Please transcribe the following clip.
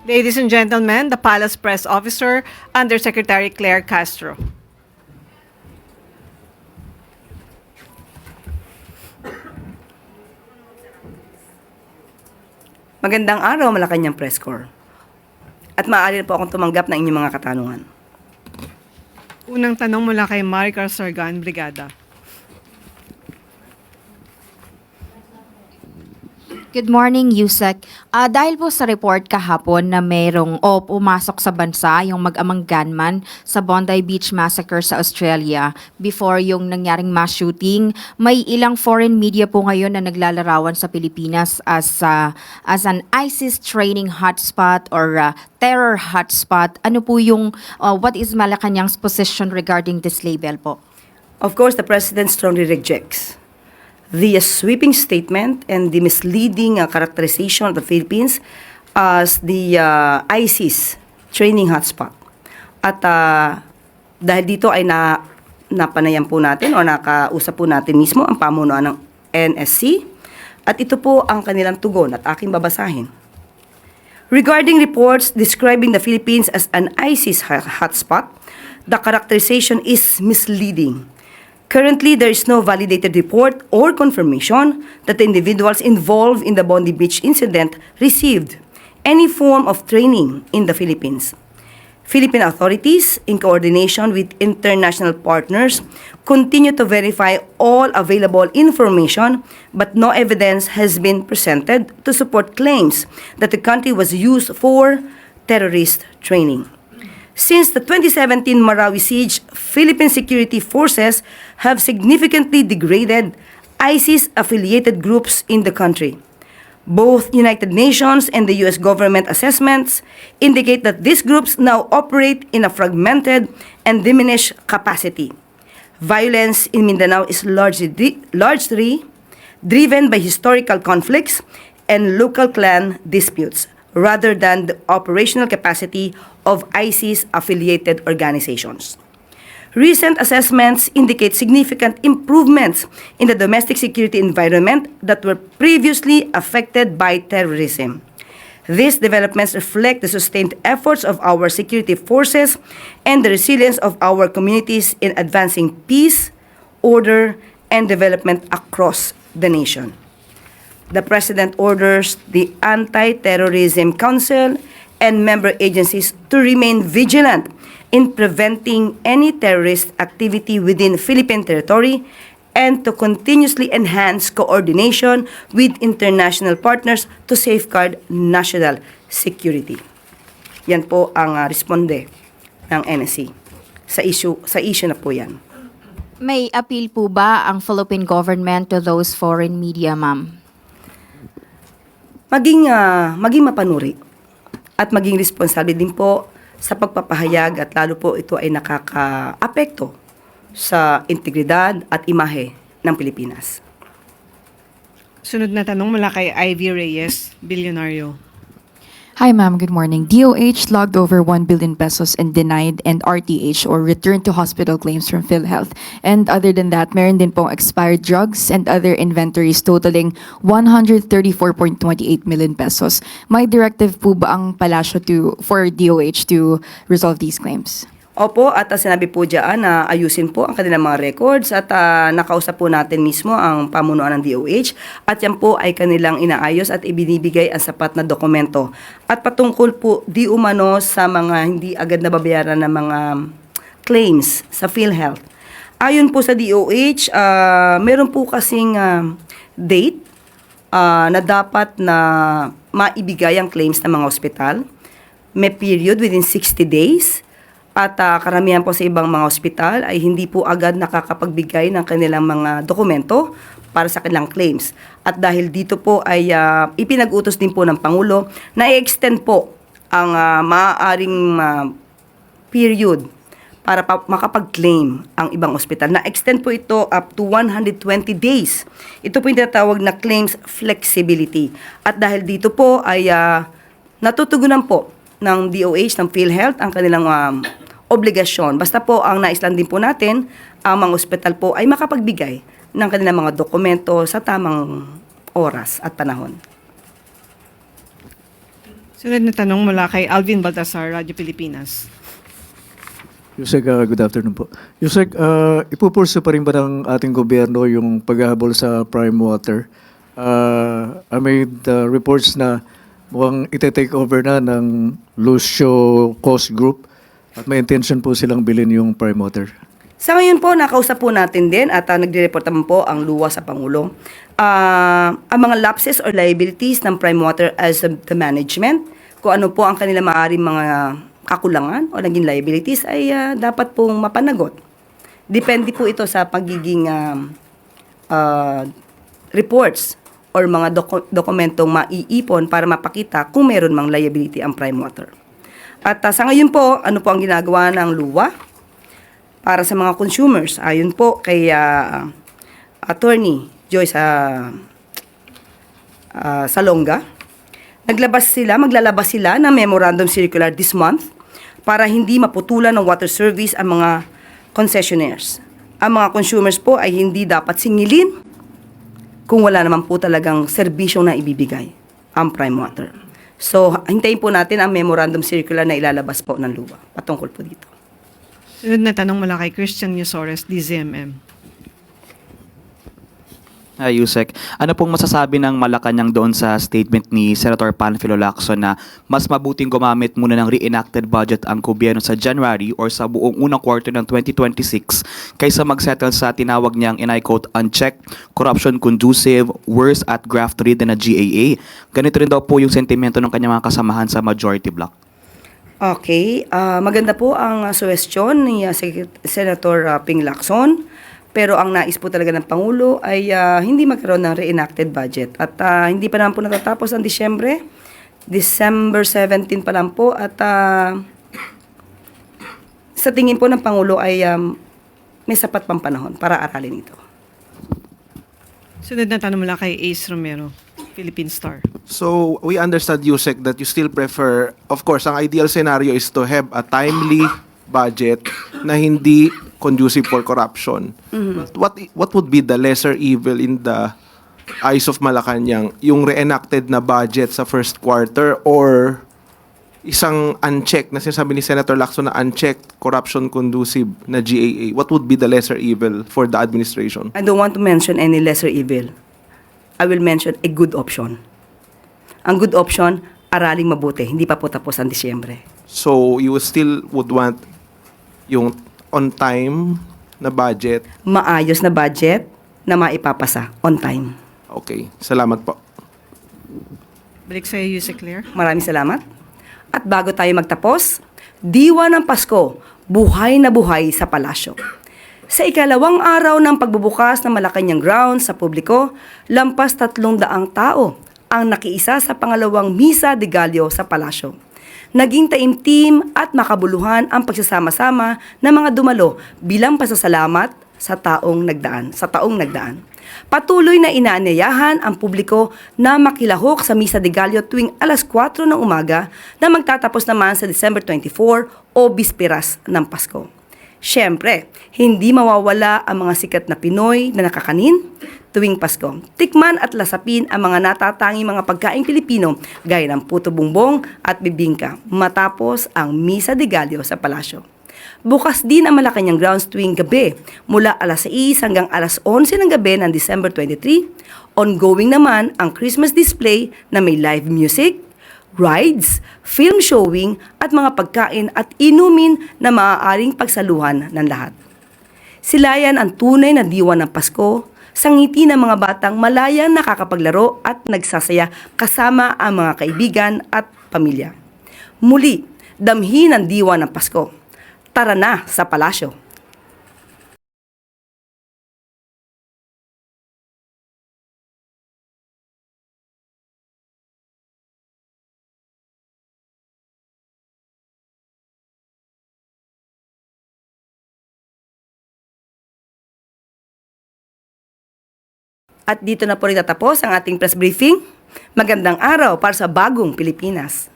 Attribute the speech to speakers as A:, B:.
A: Ladies and gentlemen, the Palace Press Officer, Undersecretary Claire Castro.
B: Magandang araw, Malacanang Press Corps. At maaari po akong tumanggap ng inyong mga katanungan.
A: Unang tanong mula kay Maricar Sargan, Brigada.
C: Good morning, Yusek. Dahil po sa report kahapon na mayroong pumasok sa bansa yung mag-amang gunman sa Bondi Beach Massacre sa Australia before yung nangyaring mass shooting, may ilang foreign media po ngayon na naglalarawan sa Pilipinas as an ISIS training hotspot or terror hotspot. Ano po yung, what is Malacanang's position regarding this label po?
B: Of course, the President strongly rejects the sweeping statement and the misleading characterization of the Philippines as the ISIS training hotspot. At dahil dito ay napanayan po natin o nakausap po natin mismo ang pamunuan ng NSC at ito po ang kanilang tugon at aking babasahin. Regarding reports describing the Philippines as an ISIS hotspot, the characterization is misleading. Currently, there is no validated report or confirmation that the individuals involved in the Bondi Beach incident received any form of training in the Philippines. Philippine authorities, in coordination with international partners, continue to verify all available information, but no evidence has been presented to support claims that the country was used for terrorist training. Since the 2017 Marawi siege, Philippine security forces have significantly degraded ISIS-affiliated groups in the country. Both United Nations and the U.S. government assessments indicate that these groups now operate in a fragmented and diminished capacity. Violence in Mindanao is largely driven by historical conflicts and local clan disputes, rather than the operational capacity of ISIS-affiliated organizations. Recent assessments indicate significant improvements in the domestic security environment that were previously affected by terrorism. These developments reflect the sustained efforts of our security forces and the resilience of our communities in advancing peace, order, and development across the nation. The President orders the Anti-Terrorism Council and member agencies to remain vigilant in preventing any terrorist activity within Philippine territory and to continuously enhance coordination with international partners to safeguard national security. Yan po ang responde ng NSC sa issue na po yan.
C: May appeal po ba ang Philippine government to those foreign media, ma'am?
B: Maging mapanuri at maging responsable din po sa pagpapahayag at lalo po ito ay nakaka-apekto sa integridad at imahe ng Pilipinas.
A: Sunod na tanong mula kay Ivy Reyes, Bilyonaryo.
D: Hi ma'am, good morning. DOH logged over 1 billion pesos and denied and RTH or return to hospital claims from PhilHealth. And other than that, meron din pong expired drugs and other inventories totaling 134.28 million pesos. May directive po ba ang palasyo for DOH to resolve these claims?
B: Opo, at sinabi po dyan na ayusin po ang kanilang mga records at nakausap po natin mismo ang pamunuan ng DOH at yan po ay kanilang inaayos at ibinibigay ang sapat na dokumento. At patungkol po di umano sa mga hindi agad nababayaran ng mga claims sa PhilHealth. Ayon po sa DOH, meron po kasing date na dapat na maibigay ang claims ng mga ospital. May period within 60 days. At karamihan po sa ibang mga ospital ay hindi po agad nakakapagbigay ng kanilang mga dokumento para sa kanilang claims. At dahil dito po ay ipinag-utos din po ng Pangulo na i-extend po ang maaaring period para makapag-claim ang ibang ospital. Na-extend po ito up to 120 days. Ito po yung tinatawag na claims flexibility. At dahil dito po ay natutugunan po ng DOH, ng PhilHealth, ang kanilang obligasyon. Basta po ang naislan din po natin, ang mga ospital po ay makapagbigay ng kanilang mga dokumento sa tamang oras at panahon.
A: Sunod na tanong mula kay Alvin Baltasar, Radyo Pilipinas.
E: Yusek, good afternoon po. Yusek, ipupurso pa rin ba ng ating gobyerno yung paghahabol sa prime water? I made reports na mukhang ite-take over na ng Lucio Coast Group at may intention po silang bilhin yung prime water.
B: Sa ngayon po, nakausap po natin din at nagre-report naman po ang luwa sa Pangulo. Ang mga lapses or liabilities ng Prime Water as the management, kung ano po ang kanila maaaring mga kakulangan o naging liabilities ay dapat pong mapanagot. Depende po ito sa pagiging reports or mga dokumentong maiipon para mapakita kung meron mang liability ang Prime Water. At sa ngayon po, ano po ang ginagawa ng luwa para sa mga consumers? Ayon po kay Attorney Joyce Salonga, maglalabas sila ng memorandum circular this month para hindi maputulan ng water service ang mga concessionaires. Ang mga consumers po ay hindi dapat singilin kung wala naman po talagang serbisyong na ibibigay ang Prime Water. So, hintayin po natin ang memorandum circular na ilalabas po ng luwa patungkol po dito.
A: Sunod na tanong mula kay Christian Yusores, DZMM.
F: Yusek, ano pong masasabi ng Malacanang doon sa statement ni Senator Panfilo Lacson na mas mabuting gumamit muna ng reenacted budget ang gobyerno sa January or sa buong unang quarter ng 2026 kaysa magsettle sa tinawag niyang, and I quote, unchecked, corruption conducive, worse at graft-ridden na GAA. Ganito rin daw po yung sentimento ng kanyang mga kasamahan sa majority bloc.
B: Okay, maganda po ang suwestyon ni Senator Ping Lacson. Pero ang nais po talaga ng Pangulo ay hindi magkaroon ng reenacted budget. At hindi pa naman po natatapos ang Disyembre. December 17 pa lang po. At sa tingin po ng Pangulo ay may sapat pang panahon para aralin ito.
A: Sunod na tanong mula kay Ace Romero, Philippine Star.
G: So, we understand, Yusek, that you still prefer, of course, ang ideal scenario is to have a timely budget na hindi conducive for corruption. But what would be the lesser evil in the eyes of Malacanang? Yung reenacted na budget sa first quarter or isang unchecked, na sinasabi ni Senator Lacson na unchecked, corruption conducive na GAA? What would be the lesser evil for the administration?
B: I don't want to mention any lesser evil. I will mention a good option. Ang good option, araling mabuti. Hindi pa po tapos ang Disyembre.
G: So, you still would want yung on time na budget?
B: Maayos na budget na maipapasa on time.
G: Okay. Salamat po.
A: Balik sa iyo, Yusek Claire.
B: Maraming salamat. At bago tayo magtapos, diwa ng Pasko, buhay na buhay sa palasyo. Sa ikalawang araw ng pagbubukas ng Malacanang Grounds sa publiko, lampas 300 tao ang nakiisa sa pangalawang Misa de Gallo sa palasyo. Naging taimtim at makabuluhan ang pagsasama-sama ng mga dumalo bilang pasasalamat sa taong nagdaan. Patuloy na inaanyayahan ang publiko na makilahok sa Misa de Gallo tuwing alas 4 ng umaga na magtatapos naman sa December 24 o bisperas ng Pasko. Siyempre, hindi mawawala ang mga sikat na Pinoy na nakakanin tuwing Pasko. Tikman at lasapin ang mga natatanging mga pagkaing Pilipino gaya ng puto bumbong at bibingka matapos ang Misa de Gallo sa palasyo. Bukas din ang Malacanang Grounds tuwing gabi mula alas 6 hanggang alas 11 ng gabi ng December 23. Ongoing naman ang Christmas display na may live music, rides, film showing at mga pagkain at inumin na maaaring pagsaluhan ng lahat. Sila yan ang tunay na diwa ng Pasko, sa ngiti ng mga batang malayang nakakapaglaro at nagsasaya kasama ang mga kaibigan at pamilya. Muli, damhin ang diwa ng Pasko. Tara na sa palasyo. At dito na po rin tatapos ang ating press briefing. Magandang araw para sa bagong Pilipinas.